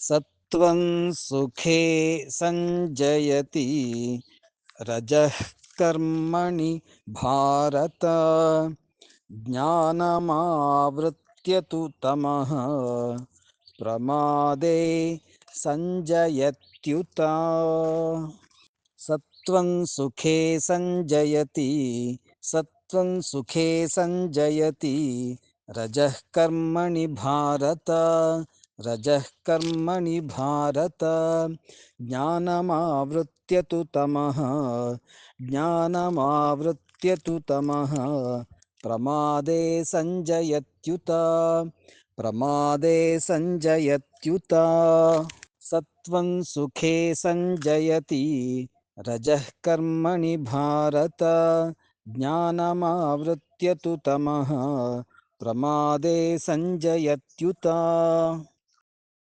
सत्त्वं सुखे संजयति रजः कर्मणि भारत ज्ञानमावृत्य तु तमः प्रमादे संजयत्युत सत्त्वं सुखे संजयति सत्त्वं सुखे संजयति रजः कर्मणि भारत रजः कर्मणि भारत ज्ञानमावृत्य तु तमः ज्ञानमावृत्य तु तमः प्रमादे संजयत्युत प्रमादे संजयत्युत सत्त्वं सुखे संजयति रजः कर्मणि भारत ज्ञानमावृत्य तु तमः प्रमादे संजयत्युत